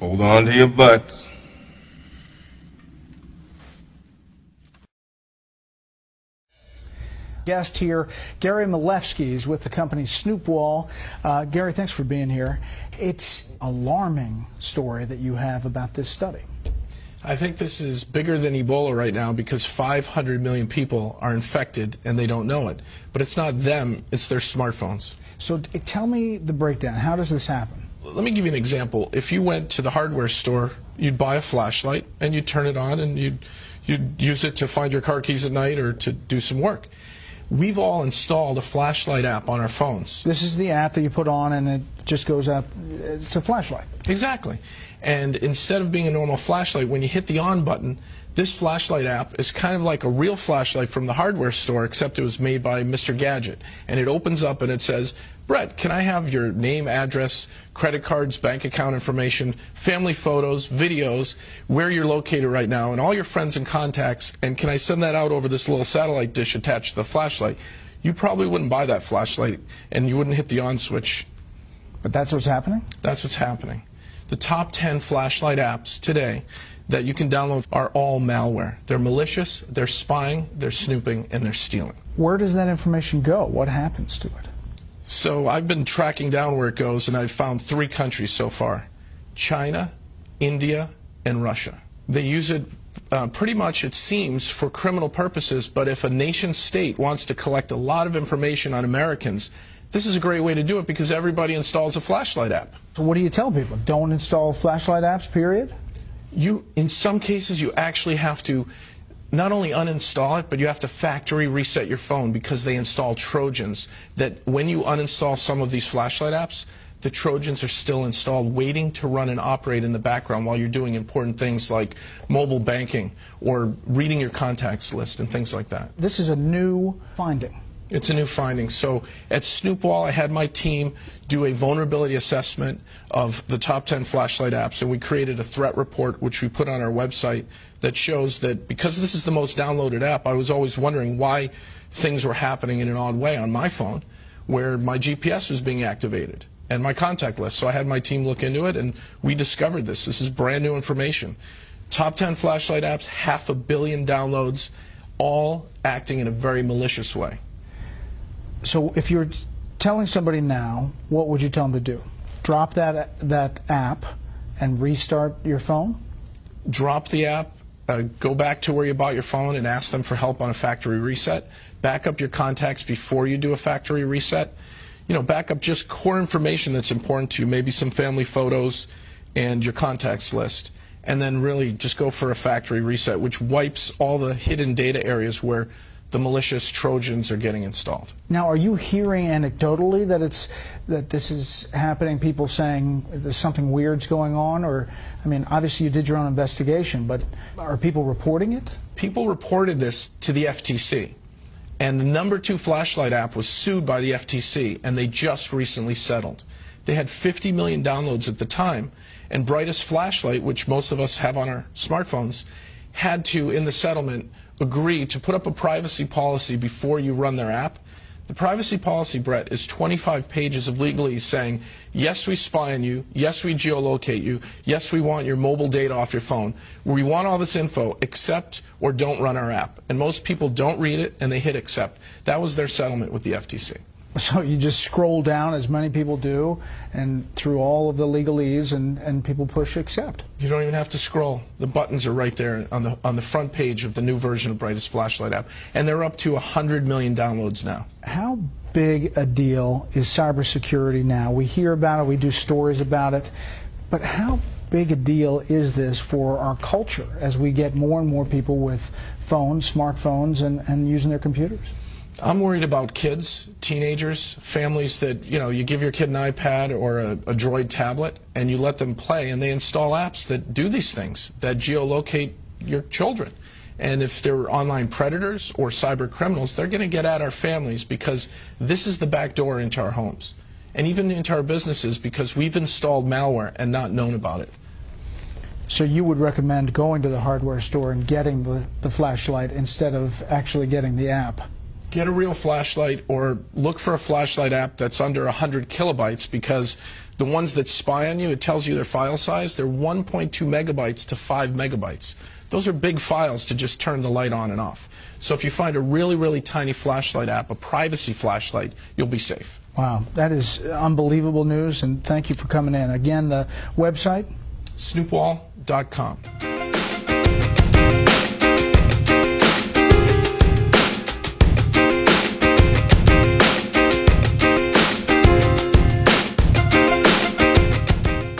Hold on to your butts. Guest here, Gary Malefsky, is with the company Snoopwall. Gary, thanks for being here. It's an alarming story that you have about this study. I think this is bigger than Ebola right now because 500 million people are infected and they don't know it. But it's not them, it's their smartphones. So tell me the breakdown. How does this happen? Let me give you an example. If you went to the hardware store, you'd buy a flashlight and you'd turn it on and you'd use it to find your car keys at night or to do some work. We've all installed a flashlight app on our phones. This is the app that you put on and it just goes up. It's a flashlight. Exactly. And instead of being a normal flashlight, when you hit the on button, this flashlight app is kind of like a real flashlight from the hardware store, except it was made by Mr. Gadget. And it opens up and it says, Brett, can I have your name, address, credit cards, bank account information, family photos, videos, where you're located right now, and all your friends and contacts, and can I send that out over this little satellite dish attached to the flashlight? You probably wouldn't buy that flashlight, and you wouldn't hit the on switch. But that's what's happening? That's what's happening. The top 10 flashlight apps today that you can download are all malware. They're malicious, they're spying, they're snooping, and they're stealing. Where does that information go? What happens to it? So I've been tracking down where it goes, and I've found 3 countries so far: China, India, and Russia. They use it pretty much, it seems, for criminal purposes, but if a nation state wants to collect a lot of information on Americans, this is a great way to do it because everybody installs a flashlight app. So what do you tell people? Don't install flashlight apps, period? In some cases, you actually have to not only uninstall it, but you have to factory reset your phone because they install Trojans that when you uninstall some of these flashlight apps, the Trojans are still installed waiting to run and operate in the background while you're doing important things like mobile banking or reading your contacts list and things like that. This is a new finding. It's a new finding. So at Snoopwall, I had my team do a vulnerability assessment of the top 10 flashlight apps, and we created a threat report, which we put on our website, that shows that because this is the most downloaded app, I was always wondering why things were happening in an odd way on my phone, where my GPS was being activated and my contact list. So I had my team look into it, and we discovered this. This is brand new information. Top 10 flashlight apps, 500 million downloads, all acting in a very malicious way. So if you're telling somebody now, what would you tell them to do? Drop that app and restart your phone? Drop the app, go back to where you bought your phone and ask them for help on a factory reset. Back up your contacts before you do a factory reset. You know, back up just core information that's important to you, maybe some family photos and your contacts list. And then really just go for a factory reset, which wipes all the hidden data areas where the malicious Trojans are getting installed. Now, are you hearing anecdotally that this is happening? People saying there's something weird's going on, or I mean, obviously you did your own investigation, but are people reporting it? People reported this to the FTC, and the #2 flashlight app was sued by the FTC, and they just recently settled. They had 50 million downloads at the time, and Brightest Flashlight, which most of us have on our smartphones, had to, in the settlement, agree to put up a privacy policy before you run their app. The privacy policy, Brett, is 25 pages of legalese saying, yes, we spy on you, yes, we geolocate you, yes, we want your mobile data off your phone. We want all this info, accept or don't run our app. And most people don't read it, and they hit accept. That was their settlement with the FTC. So you just scroll down, as many people do, and through all of the legalese, and people push accept. You don't even have to scroll. The buttons are right there on the front page of the new version of Brightest Flashlight app, and they're up to 100 million downloads now. How big a deal is cybersecurity now? We hear about it, we do stories about it, but how big a deal is this for our culture as we get more and more people with phones, smartphones, and using their computers? I'm worried about kids, teenagers, families that, you know, you give your kid an iPad or a Droid tablet and you let them play, and they install apps that do these things, that geolocate your children. And if they're online predators or cyber criminals, they're going to get at our families because this is the back door into our homes and even into our businesses because we've installed malware and not known about it. So you would recommend going to the hardware store and getting the flashlight instead of actually getting the app? Get a real flashlight or look for a flashlight app that's under 100 kilobytes because The ones that spy on you, it tells you their file size. They're 1.2 megabytes to 5 megabytes. Those are big files to just turn the light on and off. So if you find a really, really tiny flashlight app, a privacy flashlight, you'll be safe. Wow, that is unbelievable news, and thank you for coming in. Again, the website? Snoopwall.com.